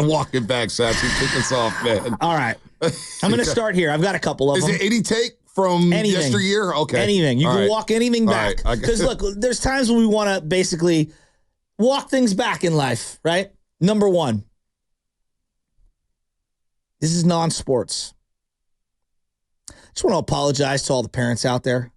Walking back, Sassy. Kick us off, man. All right. I'm going to start here. I've got a couple of them. Is it any take from yesteryear? Okay. Anything. You can walk anything back. Because, look, there's times when we want to basically walk things back in life, right? Number one. This is non-sports. I just want to apologize to all the parents out there.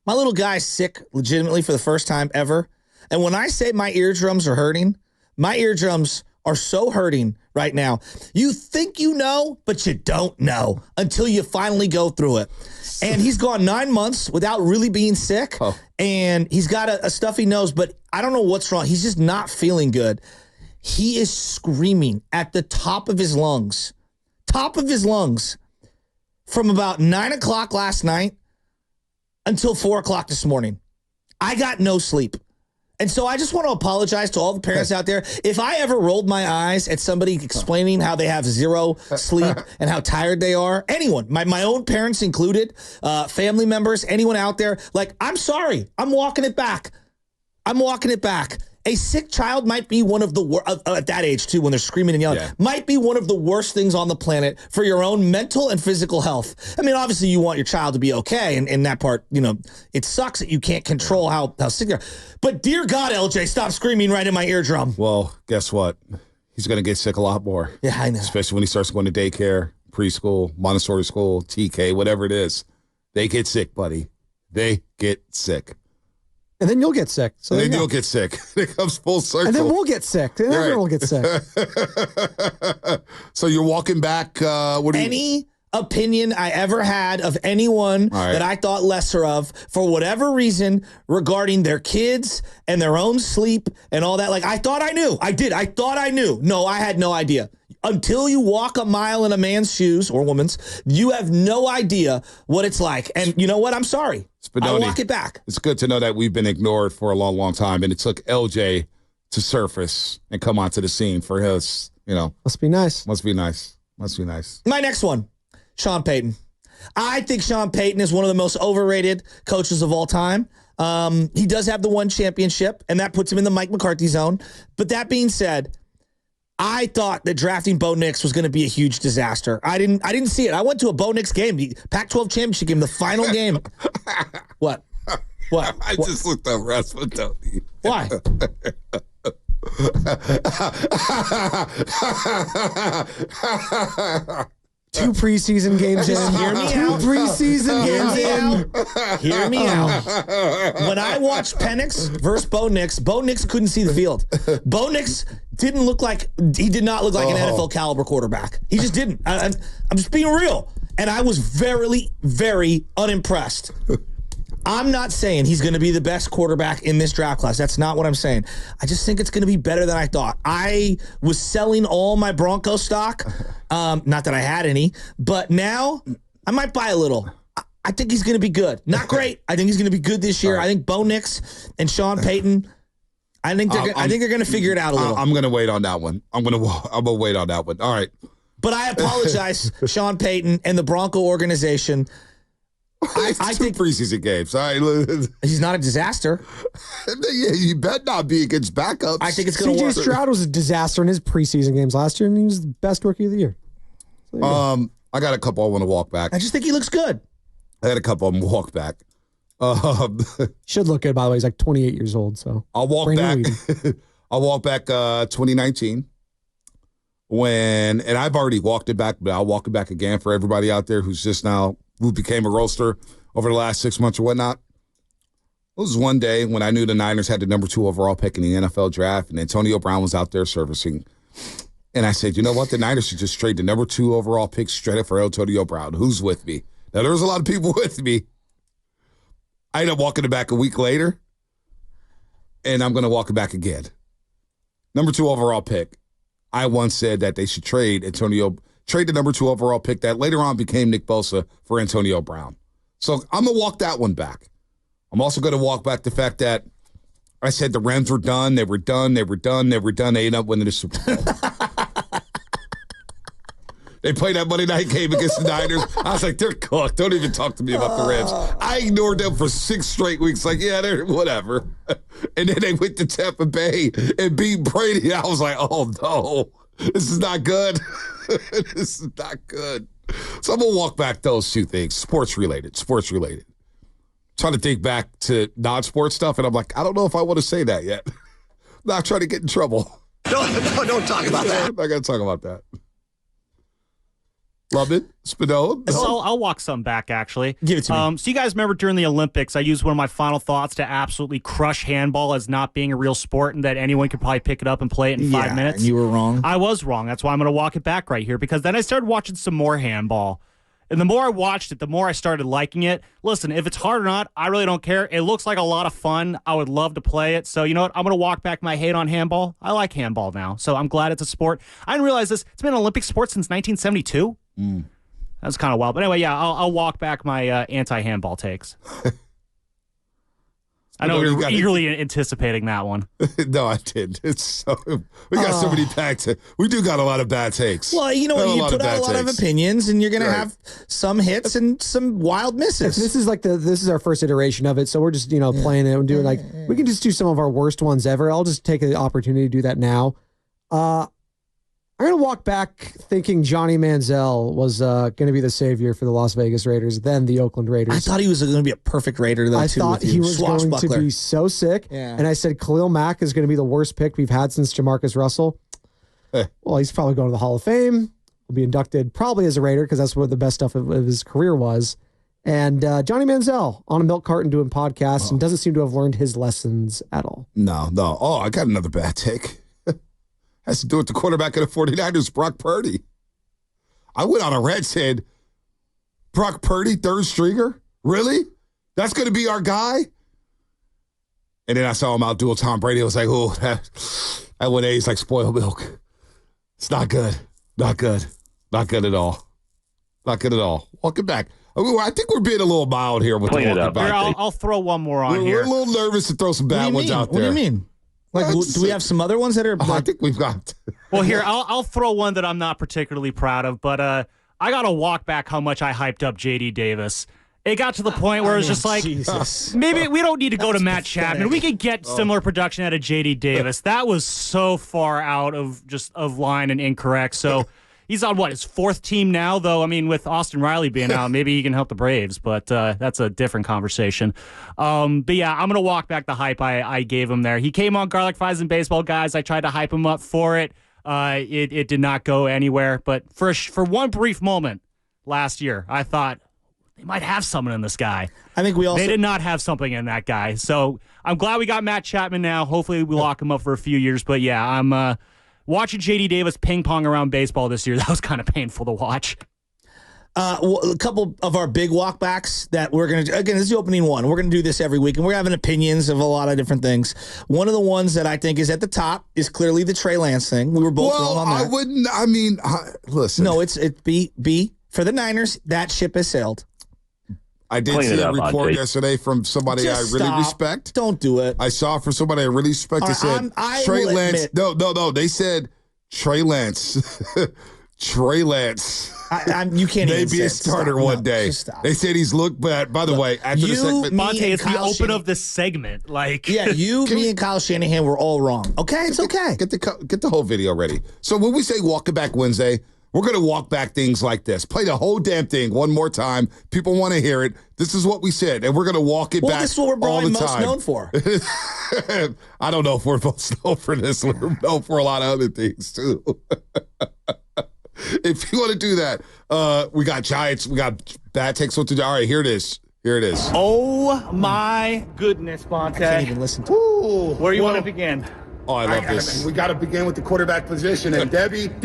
My little guy's sick legitimately for the first time ever. And when I say my eardrums are hurting, my eardrums are so hurting right now. You think you know, but you don't know until you finally go through it. And he's gone 9 months without really being sick. Oh. And he's got a stuffy nose, but I don't know what's wrong. He's just not feeling good. He is screaming at the top of his lungs. Top of his lungs. From about 9 o'clock last night until 4 o'clock this morning. I got no sleep. And so I just want to apologize to all the parents out there. If I ever rolled my eyes at somebody explaining how they have zero sleep and how tired they are, anyone, my own parents included, family members, anyone out there, like, I'm sorry. I'm walking it back. I'm walking it back. A sick child might be one of the worst, at that age too, when they're screaming and yelling, might be one of the worst things on the planet for your own mental and physical health. I mean, obviously you want your child to be okay. And in that part, you know, it sucks that you can't control how sick they are. But dear God, LJ, stop screaming right in my eardrum. Well, guess what? He's going to get sick a lot more. Yeah, I know. Especially when he starts going to daycare, preschool, Montessori school, TK, whatever it is. They get sick, buddy. They get sick. And then you'll get sick. So and then you'll get sick. It comes full circle. And then we'll get sick. And everyone will get sick. So you're walking back. Any opinion I ever had of anyone that I thought lesser of, for whatever reason, regarding their kids and their own sleep and all that. Like, I thought I knew. I did. I thought I knew. No, I had no idea. Until you walk a mile in a man's shoes or woman's, you have no idea what it's like. And you know what? I'm sorry. I'll walk it back. It's good to know that we've been ignored for a long, long time. And it took LJ to surface and come onto the scene for his, you know. Must be nice. Must be nice. Must be nice. My next one, Sean Payton. I think Sean Payton is one of the most overrated coaches of all time. He does have the one championship, and that puts him in the Mike McCarthy zone. But that being said, I thought that drafting Bo Nix was going to be a huge disaster. I didn't see it. I went to a Bo Nix game, the Pac-12 championship game, the final game. What? I just looked up Rasputin. Why? 2 preseason games in. Hear me out. 2 preseason games in. Hear me out. When I watched Penix versus Bo Nix couldn't see the field. Bo Nix did not look like an NFL caliber quarterback. He just didn't. I'm just being real. And I was very, very unimpressed. I'm not saying he's going to be the best quarterback in this draft class. That's not what I'm saying. I just think it's going to be better than I thought. I was selling all my Bronco stock. Not that I had any, but now I might buy a little. I think he's going to be good. Not great. I think he's going to be good this year. Right. I think Bo Nix and Sean Payton, I think they're going to figure it out a little. I'm going to wait on that one. I'm going to wait on that one. All right. But I apologize, Sean Payton and the Bronco organization. I think preseason games. All right. He's not a disaster. Yeah, you bet not be against backups. I think it's going to work. CJ Stroud was a disaster in his preseason games last year, and he was the best rookie of the year. So I got a couple I want to walk back. I just think he looks good. I had a couple of them walk back. Should look good, by the way. He's like 28 years old, so I'll walk back. I'll walk back 2019 and I've already walked it back, but I'll walk it back again for everybody out there who became a roaster over the last 6 months or whatnot. It was one day when I knew the Niners had the number 2 overall pick in the NFL draft, and Antonio Brown was out there servicing. And I said, you know what? The Niners should just trade the number 2 overall pick straight up for Antonio Brown. Who's with me? Now, there was a lot of people with me. I ended up walking it back a week later, and I'm going to walk it back again. Number 2 overall pick. I once said that they should trade the number 2 overall pick that later on became Nick Bosa for Antonio Brown. So I'm going to walk that one back. I'm also going to walk back the fact that I said the Rams were done. They were done. They ended up winning the Super Bowl. They played that Monday night game against the Niners. I was like, they're cooked. Don't even talk to me about the Rams. I ignored them for 6 straight weeks. Like, yeah, they're whatever. And then they went to Tampa Bay and beat Brady. I was like, oh, no. This is not good. This is not good. So I'm going to walk back those two things, sports related. Trying to think back to non-sports stuff, and I'm like, I don't know if I want to say that yet. Not trying to get in trouble. Don't talk about that. I'm not going to talk about that. Lubman, Spinone. So I'll walk some back, actually. Give it to me. So you guys remember during the Olympics, I used one of my final thoughts to absolutely crush handball as not being a real sport and that anyone could probably pick it up and play it in 5 minutes. And you were wrong. I was wrong. That's why I'm going to walk it back right here, because then I started watching some more handball. And the more I watched it, the more I started liking it. Listen, if it's hard or not, I really don't care. It looks like a lot of fun. I would love to play it. So, you know what? I'm going to walk back my hate on handball. I like handball now. So I'm glad it's a sport. I didn't realize this. It's been an Olympic sport since 1972. That's kind of wild. But anyway, yeah, I'll walk back my anti-handball takes. I know we were eagerly anticipating that one. No, I didn't. We got so many bad takes. We do got a lot of bad takes. Well, you know what? You put out a lot of opinions, and you're going to have some hits and some wild misses. This is our first iteration of it, so we're just playing it and doing we can just do some of our worst ones ever. I'll just take the opportunity to do that now. I'm going to walk back thinking Johnny Manziel was going to be the savior for the Las Vegas Raiders, then the Oakland Raiders. I thought he was going to be a perfect Raider, though, I thought he was going to be so sick. Yeah. And I said Khalil Mack is going to be the worst pick we've had since Jamarcus Russell. Well, he's probably going to the Hall of Fame. Will be inducted probably as a Raider because that's what the best stuff of his career was. And Johnny Manziel on a milk carton doing podcasts and doesn't seem to have learned his lessons at all. No. Oh, I got another bad take. Has to do with the quarterback of the 49ers, Brock Purdy. I went on a rant, said, Brock Purdy, third stringer? Really? That's going to be our guy? And then I saw him out duel Tom Brady. I was like, oh, that 1A is like spoiled milk. It's not good. Not good. Not good at all. Not good at all. Welcome back. I think we're being a little mild here with the welcome back. Here, I'll throw one more on here. We're a little nervous to throw some bad ones out there. What do you mean? Like, do we have some other ones that are? I think we've got. Well, here I'll throw one that I'm not particularly proud of, but I got to walk back how much I hyped up J.D. Davis. It got to the point where it was just like, maybe we don't need to go to Matt Chapman. We could get similar production out of J.D. Davis. That was so far out of line and incorrect. So he's on his fourth team now, though. I mean, with Austin Riley being out, maybe he can help the Braves, but that's a different conversation. But yeah, I'm going to walk back the hype I gave him there. He came on Garlic Fries and Baseball Guys. I tried to hype him up for it. It did not go anywhere. But for one brief moment last year, I thought they might have someone in this guy. I think they did not have something in that guy. So I'm glad we got Matt Chapman now. Hopefully we lock him up for a few years. But yeah, I'm watching J.D. Davis ping pong around baseball this year. That was kind of painful to watch. A couple of our big walkbacks that we're going to, again, this is the opening one. We're going to do this every week, and we're having opinions of a lot of different things. One of the ones that I think is at the top is clearly the Trey Lance thing. We were both wrong on that. Listen. No, it's B. For the Niners, that ship has sailed. I did see a report yesterday from somebody I really respect. Don't do it. I saw from somebody I really respect. They said Trey Lance. No. They said Trey Lance. Trey Lance. You can't even maybe a starter one day. They said he's looked bad. By the way, after the segment, Monte, it's the open of this segment. Like, yeah, me and Kyle Shanahan were all wrong. Okay, it's okay. Get the whole video ready. So when we say walk it back Wednesday, we're going to walk back things like this. Play the whole damn thing one more time. People want to hear it. This is what we said, and we're going to walk it back all the time. This is what we're probably most known for. I don't know if we're most known for this. We're known for a lot of other things, too. If you want to do that, we got Giants. We got bad takes. All right, here it is. Oh, my goodness, Monte. I can't even listen to it. Where you want to begin? Oh, I love this. We got to begin with the quarterback position. And Debbie. Big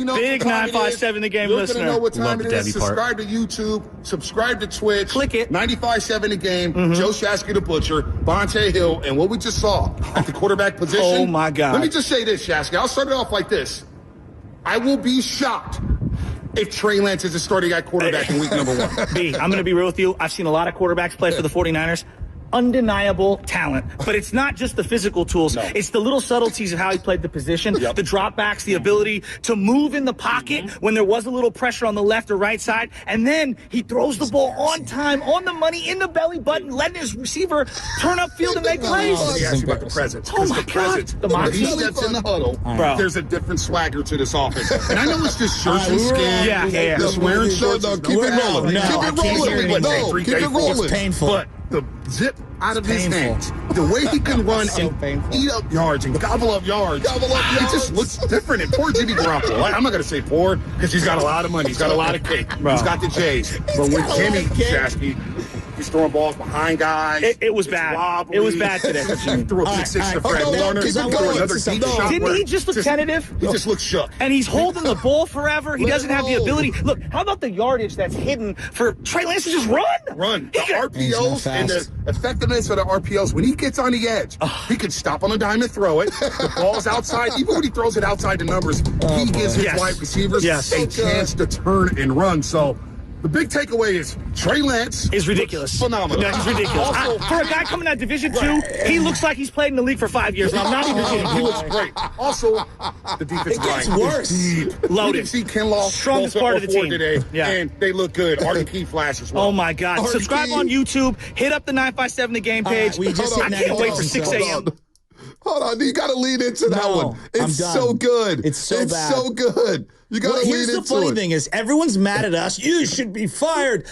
957 The Game You're listener. You're going to know what time Love it the is. Debbie part. Subscribe to YouTube. Subscribe to Twitch. Click it. 95.7 The Game. Joe Shasky the Butcher. Bonte Hill. And what we just saw at the quarterback position. Oh, my God. Let me just say this, Shasky. I'll start it off like this. I will be shocked if Trey Lance is a starting at quarterback in week number 1. B, I'm going to be real with you. I've seen a lot of quarterbacks play for the 49ers. undeniable talent, but it's not just the physical tools. It's the little subtleties of how he played the position, the dropbacks, the ability to move in the pocket when there was a little pressure on the left or right side, and then he throws the ball on time, on the money, in the belly button, letting his receiver turn upfield and make plays. Let me ask you about the presence. Oh my The God. presence. The When he moxie. steps in the huddle, Bro. there's a different swagger to this offense. And I know it's just shirts and skin. Yeah. Just wearing shirts. No, is keep it no- rolling. No, Keep I it can't hear rolling. anything. No, keep it rolling. It's painful. But the zip out of his painful. hands, the way he can run So and painful. eat up yards and gobble up yards, it just looks different. And poor Jimmy Garoppolo, I'm not going to say poor because he's got a lot of money, he's got a lot of cake, he's got the J's. But with Jimmy Shasky, he's throwing balls behind guys. It was It's bad. wobbly. It was bad today for Jimmy. He threw a All pick right, six to all Fred right. Warner. Keep it He threw going. another deep shot. Didn't where he just look tentative? He just looks shook. And he's holding the ball forever. He Let doesn't it have the roll. ability. Look, how about the yardage that's hidden for Trey Lance to just run? Run. The He got- He's not RPOs and the fast. effectiveness of the RPOs, when he gets on the edge, he can stop on a dime and throw it. The ball's outside. Even when he throws it outside the numbers, he gives his Yes. wide receivers Yes. a chance to turn and run. So the big takeaway is Trey Lance Is ridiculous. Phenomenal. No, he's ridiculous. Also, For a guy coming out of Division II, he looks like he's played in the league for 5 years. And I'm not even he kidding. looks great. Also, the defensive It gets line worse. is deep. Loaded. You can see Kinlaw Strongest both part up of the before team. today, Yeah. and they look good. Arden Key flash as well. Oh my God. Artie. Subscribe on YouTube. Hit up the 957 The Game All right, page. we just Hold I on, hit can't wait for $90, 6 so- a.m. Hold on, you got to lead into that No, one. It's I'm so done. good. It's so bad. so good. You got Well, to here's lead the into funny it. thing is everyone's mad at us. You should be fired.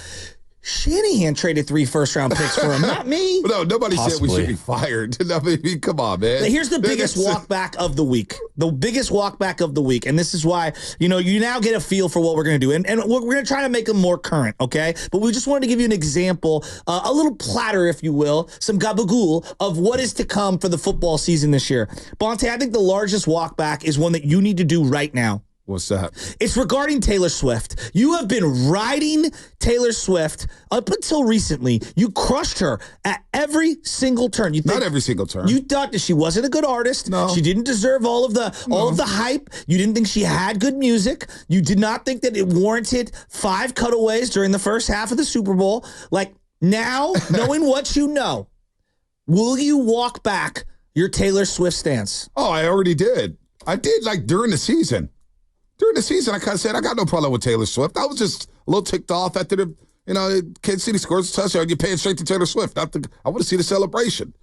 Shanahan traded 3 first-round picks for him, not me. No, nobody said we Possibly. should be fired. I mean, come on, man. Here's the biggest walk back of the week. The biggest walk back of the week. And this is why, you now get a feel for what we're going to do. And we're going to try to make them more current, okay? But we just wanted to give you an example, a little platter, if you will, some gabagool of what is to come for the football season this year. Bonte, I think the largest walk back is one that you need to do right now. What's that? It's regarding Taylor Swift. You have been riding Taylor Swift up until recently. You crushed her at every single turn. You think, Not every single turn. You thought that she wasn't a good artist. No. She didn't deserve all of the hype. You didn't think she had good music. You did not think that it warranted 5 cutaways during the first half of the Super Bowl. Like now, knowing what you know, will you walk back your Taylor Swift stance? Oh, I already did. I did like during the season. During the season, I kind of said, I got no problem with Taylor Swift. I was just a little ticked off after Kansas City scores a touchdown. You pay it straight to Taylor Swift. I want to see the celebration.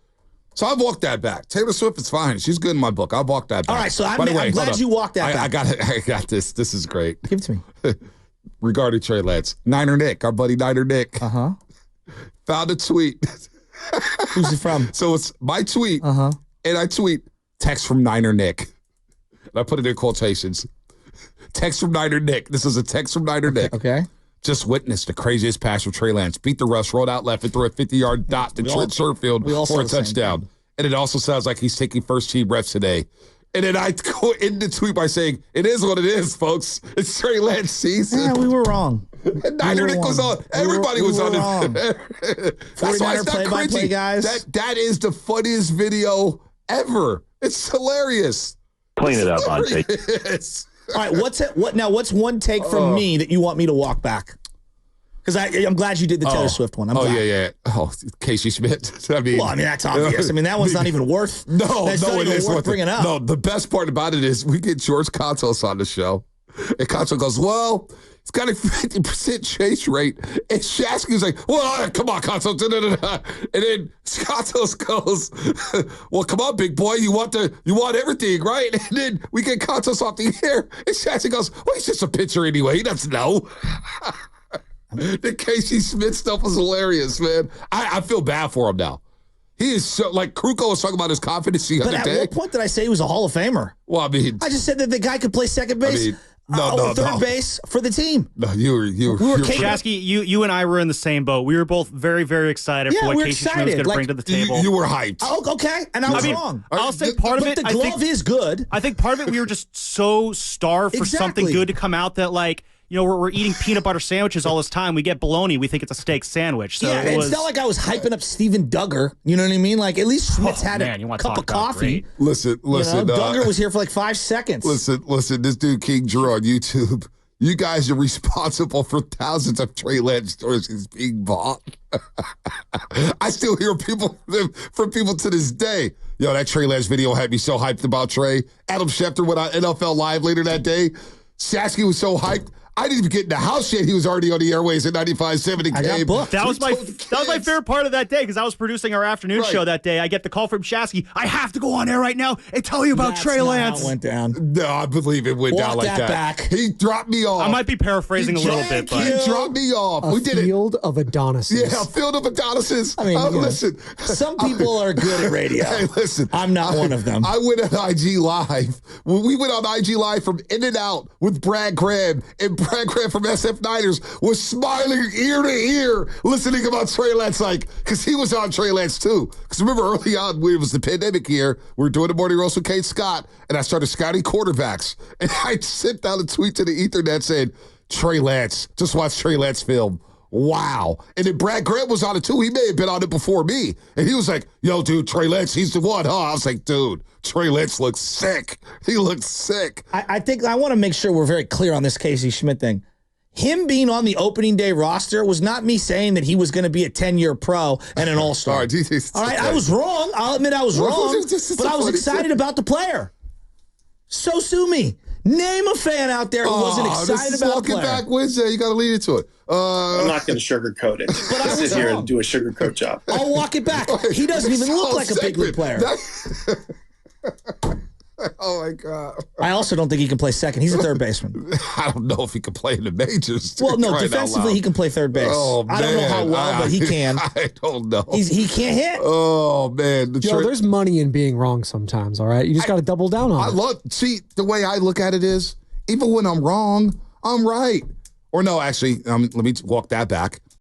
So I walked that back. Taylor Swift is fine. She's good in my book. I walked that back. All right, so By the way, I'm glad hold you up. walked that back. I got this. This is great. Give it to me. Regarding Trey Lance, Niner Nick, our buddy Niner Nick, Uh-huh. found a tweet. Who's it from? So it's my tweet, Uh-huh. and I tweet text from Niner Nick. And I put it in quotations. Text from Niner Nick. This is a text from Niner Nick. Okay. Just witnessed the craziest pass from Trey Lance. Beat the rush, rolled out left, and threw a 50-yard dot to Trent Sherfield we all saw for a the same touchdown. And it also sounds like he's taking first-team reps today. And then I go in the tweet by saying, it is what it is, folks. It's Trey Lance season. Yeah, we were wrong. And Niner Nick was on. Everybody was on it. That's why it's not 49er play-by-play cringy. guys. That is the funniest video ever. It's hilarious. Clean it up, Bonte. Yes. All right, what's one take from me that you want me to walk back? Because I'm glad you did the Taylor Swift one. I'm glad. yeah. Oh, Casey Schmidt. I mean, That's obvious. I mean, that one's not even worth. That's not it even is worth worth bringing it. up. No, the best part about it is we get George Kontos on the show, and Kontos goes, "Well, it's got a 50% chase rate," and Shasky's like, "Well, come on, Kontos," and then Kontos goes, "Well, come on, big boy, you want everything, right?" And then we get Kontos off the air, and Shasky goes, "Well, he's just a pitcher anyway. He doesn't know." The Casey Smith stuff was hilarious, man. I feel bad for him now. He is so, like, Kruko was talking about his confidence the But other at day. what point did I say he was a Hall of Famer? Well, I mean, I just said that the guy could play second base, no, third no. base for the team. no, you were were capable- Jasky, you and I were in the same boat. We were both very, very excited Yeah, for what we're Casey Schmidt was excited. going to Like, bring to the table. you were hyped. Oh, okay, and I was wrong. I'll say part of But it. the glove is good. I think part of it we were just so starved for something Exactly. good to come out that we're eating peanut butter sandwiches all this time. We get bologna. We think it's a steak sandwich. So Yeah, it was, it's not like I was hyping up Steven Duggar. You know what I mean? Like, at least Schmitz had man, a you wanna cup talk of about coffee. great. Listen. Duggar was here for like 5 seconds. Listen. This dude King Drew on YouTube. You guys are responsible for thousands of Trey Lance jerseys being bought. I still hear from people to this day. Yo, that Trey Lance video had me so hyped about Trey. Adam Schefter went on NFL Live later that day. Shasky was so hyped. I didn't even get in the house yet. He was already on the airways at 95.7 and I got booked. That was my favorite part of that day because I was producing our afternoon show that day. I get the call from Shasky. I have to go on air right now and tell you about Trey Lance. How it went down. No, I believe it went down like that. Back. He dropped me off. I might be paraphrasing a little bit, but he dropped me off. A field of Adonises. Yeah, a field of Adonises. I mean, listen. Some people are good at radio. Hey, listen. I'm not one of them. I went on IG Live. When we went on IG Live from In and Out with Brad Graham, and Brad Graham from SF Niners was smiling ear to ear, listening about Trey Lance, because he was on Trey Lance too. Because remember early on, when it was the pandemic year, we were doing the Morning Roast with Kate Scott, and I started scouting quarterbacks. And I sent out a tweet to the Ethernet saying, Trey Lance, just watch Trey Lance film. Wow. And then Brad Graham was on it too. He may have been on it before me. And he was like, yo, dude, Trey Lance, he's the one, huh? I was like, dude, Trey Lance looks sick. He looks sick. I think I want to make sure we're very clear on this Casey Schmidt thing. Him being on the opening day roster was not me saying that he was going to be a 10-year pro and an all-star. All right, I was wrong. I'll admit I was wrong, but I was excited about the player. So sue me. Name a fan out there who wasn't excited about the player. Walking back Wednesday, you got to lead into it. I'm not going to sugarcoat it. But I sit here and do a sugarcoat job. I'll walk it back. He doesn't even look like a big league player. Oh, my God. I also don't think he can play second. He's a third baseman. I don't know if he can play in the majors. Well, no, defensively he can play third base. Oh, I don't know how well, but he can. I don't know. He can't hit. Oh, man. There's money in being wrong sometimes, all right? You just got to double down on it. See, the way I look at it is, even when I'm wrong, I'm right. Or no, actually, let me walk that back.